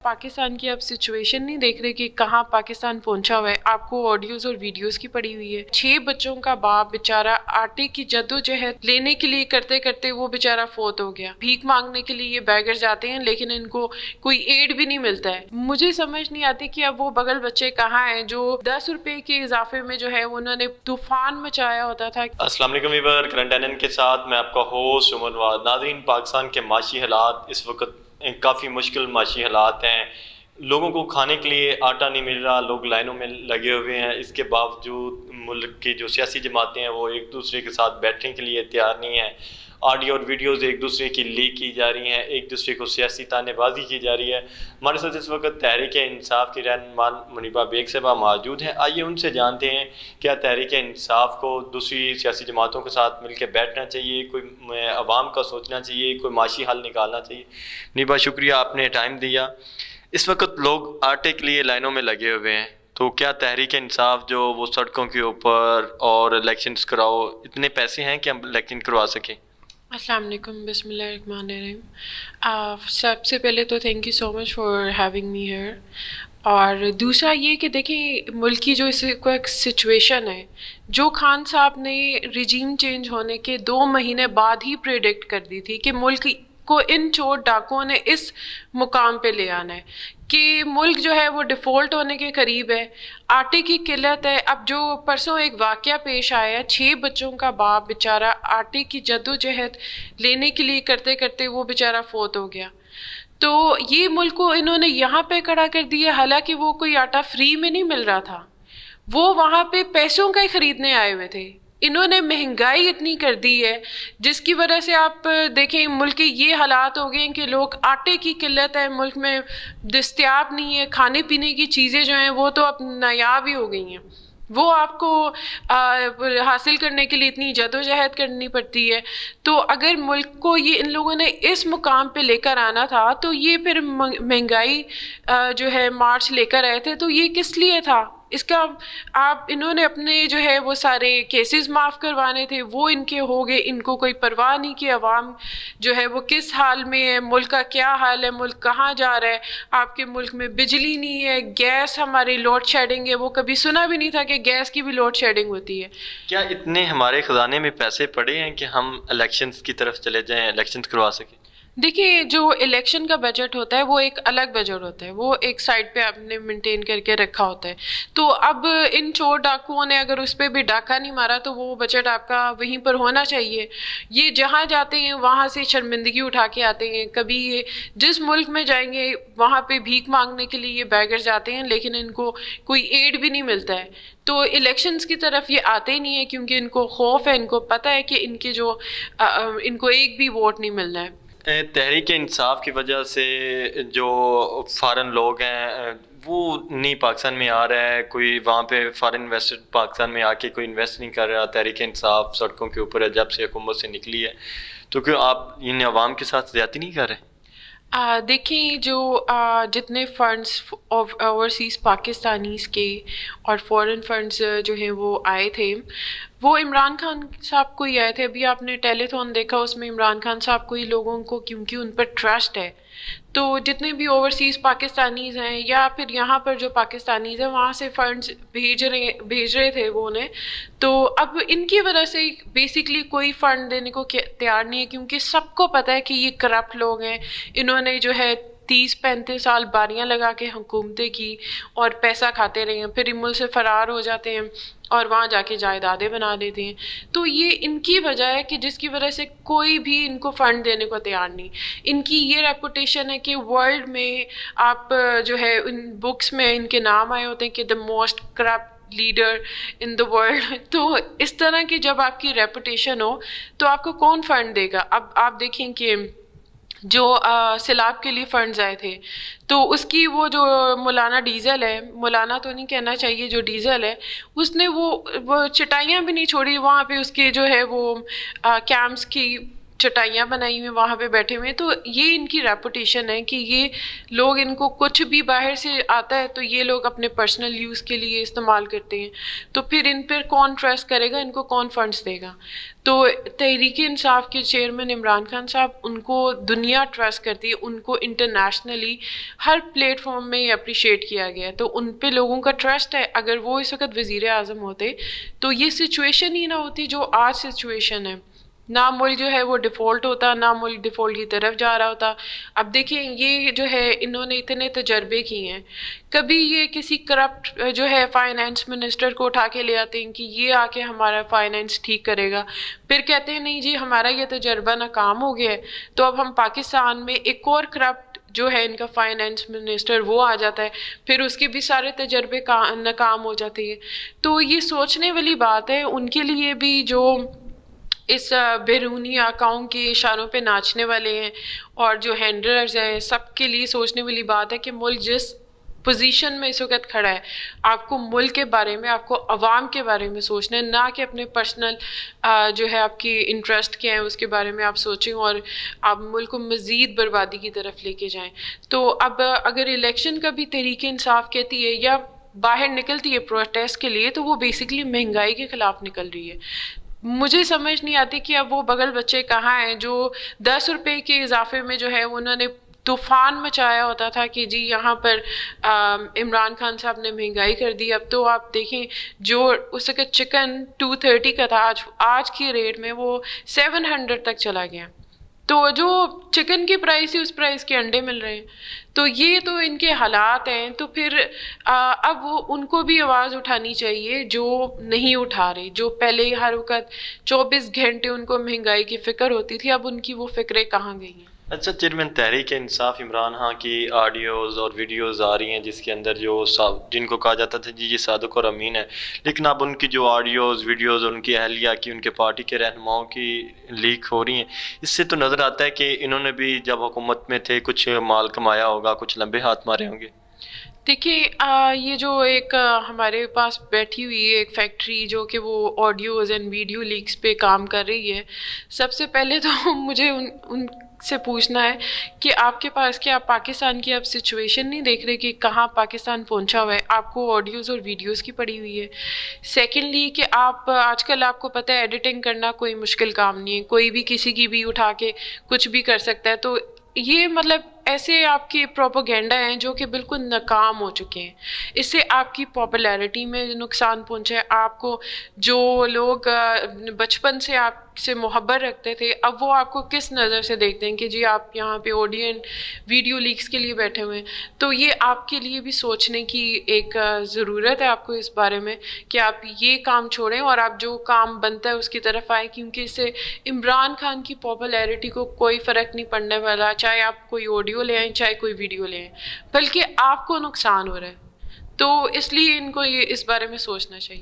पाकिस्तान की आप सिचुएशन नहीं देख रहे कि कहाँ पाकिस्तान पहुंचा हुआ है। आपको ऑडियोज और वीडियोस की पड़ी हुई है। 6 बच्चों का बाप बेचारा आटे की जद्दोजहद लेने के लिए करते करते वो बेचारा फोत हो गया। भीख मांगने के लिए ये बैगर जाते हैं लेकिन इनको कोई एड भी नहीं मिलता है। मुझे समझ नहीं आती कि अब वो बगल बच्चे कहाँ हैं जो 10 रुपए के इजाफे में जो है उन्होंने तूफान मचाया होता था। अस्सलाम वालेकुम वीवर, करंट एनएन के साथ मैं आपका होस्ट उमर नवाज। नाज़रीन, पाकिस्तान के माशी हालात इस वक्त काफ़ी मुश्किल माशी हालात हैं। लोगों को खाने के लिए आटा नहीं मिल रहा, लोग लाइनों में लगे हुए हैं। इसके बावजूद मुल्क की जो सियासी जमातें हैं वो एक दूसरे के साथ बैठने के लिए तैयार नहीं है। ऑडियो और वीडियोज़ एक दूसरे की लीक की जा रही हैं, एक दूसरे को सियासी तानेबाजी की जा रही है। हमारे साथ इस वक्त तहरीक इंसाफ की रहनुमान मुनीबा बेग साहबा मौजूद हैं। आइए उनसे जानते हैं क्या तहरीक इंसाफ को दूसरी सियासी जमातों के साथ मिलकर बैठना चाहिए, कोई अवाम का सोचना चाहिए, कोई माशी हल निकालना चाहिए। मुनीबा, शुक्रिया आपने टाइम दिया। इस वक्त लोग आटे के लिए लाइनों में लगे हुए हैं, तो क्या तहरीक इंसाफ जो वो सड़कों के ऊपर और इलेक्शंस कराओ, इतने पैसे हैं कि हम इलेक्शन करवा सकें? अस्सलाम वालेकुम, बिस्मिल्लाहिर्रहमानिर्रहीम। सबसे पहले तो thank you so much for having me here. और दूसरा ये कि देखिए मुल्क की जो इस एक सिचुएशन है, जो खान साहब ने रिजीम चेंज होने के 2 महीने बाद ही प्रेडिक्ट कर दी थी कि मुल्क को इन चोर डाकुओं ने इस मुकाम पे ले आना है कि मुल्क जो है वो डिफ़ॉल्ट होने के करीब है, आटे की किल्लत है। अब जो परसों एक वाक़या पेश आया, 6 बच्चों का बाप बेचारा आटे की जद्दोजहद लेने के लिए करते करते वो बेचारा फोत हो गया। तो ये मुल्क को इन्होंने यहाँ पे खड़ा कर दिया, हालांकि वो कोई आटा फ्री में नहीं मिल रहा था, वो वहाँ पे पैसों का ही ख़रीदने आए हुए थे। इन्होंने महंगाई इतनी कर दी है जिसकी वजह से आप देखें मुल्क के ये हालात हो गए हैं कि लोग, आटे की किल्लत है मुल्क में, दस्तयाब नहीं है। खाने पीने की चीज़ें जो हैं वो तो अब नायाब ही हो गई हैं, वो आपको हासिल करने के लिए इतनी जदोजहद करनी पड़ती है। तो अगर मुल्क को ये इन लोगों ने इस मुकाम पे लेकर आना था तो ये फिर महंगाई जो है मार्च लेकर आए थे, तो ये किस लिए था? इसका आप इन्होंने अपने जो है वो सारे केसेस माफ़ करवाने थे, वो इनके हो गए। इनको कोई परवाह नहीं कि अवाम जो है वो किस हाल में है, मुल्क का क्या हाल है, मुल्क कहाँ जा रहा है। आपके मुल्क में बिजली नहीं है, गैस हमारी लोड शेडिंग है, वो कभी सुना भी नहीं था कि गैस की भी लोड शेडिंग होती है। क्या इतने हमारे ख़जाने में पैसे पड़े हैं कि हम इलेक्शंस की तरफ चले जाएं, इलेक्शंस करवा सकें? देखिए, जो इलेक्शन का बजट होता है वो एक अलग बजट होता है, वो एक साइड पे आपने मेंटेन करके रखा होता है। तो अब इन चोर डाकुओं ने अगर उस पर भी डाका नहीं मारा तो वो बजट आपका वहीं पर होना चाहिए। ये जहाँ जाते हैं वहाँ से शर्मिंदगी उठा के आते हैं। कभी ये जिस मुल्क में जाएंगे वहाँ पे भीख मांगने के लिए ये बैगर जाते हैं लेकिन इनको कोई एड भी नहीं मिलता है। तो इलेक्शंस की तरफ ये आते ही नहीं है क्योंकि इनको खौफ है, इनको पता है कि इनके जो इनको एक भी वोट नहीं मिलना है। तहरीक इंसाफ की वजह से जो फ़ॉरेन लोग हैं वो नहीं पाकिस्तान में आ रहा है, कोई वहाँ पे फ़ॉरेन इन्वेस्टर पाकिस्तान में आके कोई इन्वेस्ट नहीं कर रहा। तहरीक इंसाफ सड़कों के ऊपर है जब से हुकूमत से निकली है, तो क्यों आप इन अवाम के साथ ज़्यादती नहीं कर रहे? देखिए, जो जितने फ़ंड्स ओवरसीज़ पाकिस्तानीज़ के और फॉरेन फंड्स जो हैं वो आए थे, वो इमरान खान साहब को ही आए थे। अभी आपने टेलीथॉन देखा, उसमें इमरान खान साहब को ही लोगों को, क्योंकि उन पर ट्रस्ट है, तो जितने भी ओवरसीज़ पाकिस्तानीज़ हैं या फिर यहाँ पर जो पाकिस्तानीज़ हैं वहाँ से फ़ंड्स भेज रहे थे वो उन्हें। तो अब इनकी वजह से बेसिकली कोई फ़ंड देने को तैयार नहीं है क्योंकि सबको पता है कि ये करप्ट लोग हैं। इन्होंने जो है 30-35 साल बारियां लगा के हुकूमतें की और पैसा खाते रहे हैं, फिर मुल्क से फ़रार हो जाते हैं और वहाँ जाके जायदादें बना देते हैं। तो ये इनकी वजह है कि जिसकी वजह से कोई भी इनको फ़ंड देने को तैयार नहीं। इनकी ये रेपुटेशन है कि वर्ल्ड में आप जो है इन बुक्स में इनके नाम आए होते हैं कि the most corrupt leader in the world. तो इस तरह की जब आपकी रेपुटेशन हो तो आपको कौन फ़ंड देगा? अब आप देखें कि जो सैलाब के लिए फ़ंड्स आए थे तो उसकी वो जो मौलाना डीज़ल है, मौलाना तो नहीं कहना चाहिए, जो डीज़ल है उसने वो चटाइयाँ भी नहीं छोड़ी वहाँ पे उसके जो है वो कैंप्स की چٹائیاں بنائی ہوئی ہیں وہاں پہ بیٹھے ہوئے ہیں. تو یہ ان کی ریپوٹیشن ہے کہ یہ لوگ ان کو کچھ بھی باہر سے آتا ہے تو یہ لوگ اپنے پرسنل یوز کے لیے استعمال کرتے ہیں. تو پھر ان پر کون ٹرسٹ کرے گا, ان کو کون فنڈس دے گا؟ تو تحریک انصاف کے چیئرمین عمران خان صاحب, ان کو دنیا ٹرسٹ کرتی ہے, ان کو انٹرنیشنلی ہر پلیٹ فارم میں اپریشیٹ کیا گیا ہے, تو ان پہ لوگوں کا ٹرسٹ ہے. اگر وہ اس وقت وزیر اعظم ہوتے تو یہ سچویشن ہی نہ ہوتی جو آج سچویشن ہے. نہ ملک جو ہے وہ ڈیفالٹ ہوتا, نہ ملک ڈیفالٹ کی طرف جا رہا ہوتا. اب دیکھیں یہ جو ہے انہوں نے اتنے تجربے کیے ہیں, کبھی یہ کسی کرپٹ جو ہے فائنانس منسٹر کو اٹھا کے لے آتے ہیں کہ یہ آ کے ہمارا فائنانس ٹھیک کرے گا, پھر کہتے ہیں نہیں جی ہمارا یہ تجربہ ناکام ہو گیا ہے, تو اب ہم پاکستان میں ایک اور کرپٹ جو ہے ان کا فائنانس منسٹر وہ آ جاتا ہے, پھر اس کے بھی سارے تجربے ناکام ہو جاتے ہیں. تو یہ سوچنے والی بات ہے ان کے لیے بھی جو اس بیرونی آقاؤں کے اشاروں پہ ناچنے والے ہیں اور جو ہینڈلرز ہیں, سب کے لیے سوچنے والی بات ہے کہ ملک جس پوزیشن میں اس وقت کھڑا ہے, آپ کو ملک کے بارے میں, آپ کو عوام کے بارے میں سوچنا ہے, نہ کہ اپنے پرسنل جو ہے آپ کی انٹرسٹ کیا ہے اس کے بارے میں آپ سوچیں اور آپ ملک کو مزید بربادی کی طرف لے کے جائیں. تو اب اگر الیکشن کا بھی تحریک انصاف کہتی ہے یا باہر نکلتی ہے پروٹیسٹ کے لیے, تو وہ بیسکلی مہنگائی کے خلاف نکل رہی ہے. مجھے سمجھ نہیں آتی کہ اب وہ بغل بچے کہاں ہیں جو 10 روپے کے اضافے میں جو ہے انہوں نے طوفان مچایا ہوتا تھا کہ جی یہاں پر عمران خان صاحب نے مہنگائی کر دی. اب تو آپ دیکھیں جو اس وقت چکن 230 کا تھا, آج کی ریٹ میں وہ 700 تک چلا گیا. تو جو چکن کی پرائس ہے اس پرائس کے انڈے مل رہے ہیں. تو یہ تو ان کے حالات ہیں. تو پھر اب وہ ان کو بھی آواز اٹھانی چاہیے جو نہیں اٹھا رہے, جو پہلے ہر وقت 24 گھنٹے ان کو مہنگائی کی فکر ہوتی تھی, اب ان کی وہ فکریں کہاں گئی ہیں؟ اچھا چیئرمین, تحریک انصاف عمران خان کی آڈیوز اور ویڈیوز آ رہی ہیں جس کے اندر جو جن کو کہا جاتا تھا جی یہ صادق اور امین ہے, لیکن اب ان کی جو آڈیوز ویڈیوز ان کی اہلیہ کی, ان کے پارٹی کے رہنماؤں کی لیک ہو رہی ہیں. اس سے تو نظر آتا ہے کہ انہوں نے بھی جب حکومت میں تھے کچھ مال کمایا ہوگا, کچھ لمبے ہاتھ مارے ہوں گے. دیکھیے یہ جو ایک ہمارے پاس بیٹھی ہوئی ہے ایک فیکٹری جو کہ وہ آڈیوز اینڈ ویڈیو لیکس پہ کام کر رہی ہے, سب سے پہلے تو مجھے ان سے پوچھنا ہے کہ آپ کے پاس کیا آپ پاکستان کی آپ سچویشن نہیں دیکھ رہے کہ کہاں پاکستان پہنچا ہوا ہے؟ آپ کو آڈیوز اور ویڈیوز کی پڑی ہوئی ہے. سیکنڈلی کہ آپ آج کل آپ کو پتہ ہے ایڈیٹنگ کرنا کوئی مشکل کام نہیں ہے, کوئی بھی کسی کی بھی اٹھا کے کچھ بھی کر سکتا ہے. تو یہ مطلب ایسے آپ کی پروپیگنڈا ہیں جو کہ بالکل ناکام ہو چکے ہیں. اس سے آپ کی پاپولیرٹی میں نقصان پہنچا ہے. آپ کو جو لوگ بچپن سے آپ سے محبت رکھتے تھے, اب وہ آپ کو کس نظر سے دیکھتے ہیں کہ جی آپ یہاں پہ آڈیو اینڈ ویڈیو لیکس کے لیے بیٹھے ہوئے ہیں. تو یہ آپ کے لیے بھی سوچنے کی ایک ضرورت ہے آپ کو اس بارے میں کہ آپ یہ کام چھوڑیں اور آپ جو کام بنتا ہے اس کی طرف آئیں, کیونکہ اس سے عمران خان کی پاپولیرٹی کو کوئی فرق نہیں پڑنے والا, چاہے آپ کوئی آڈیو لے آئیں چاہے کوئی ویڈیو لے آئیں, بلکہ آپ کو نقصان ہو رہا ہے. تو اس لیے ان کو یہ اس بارے میں سوچنا چاہیے.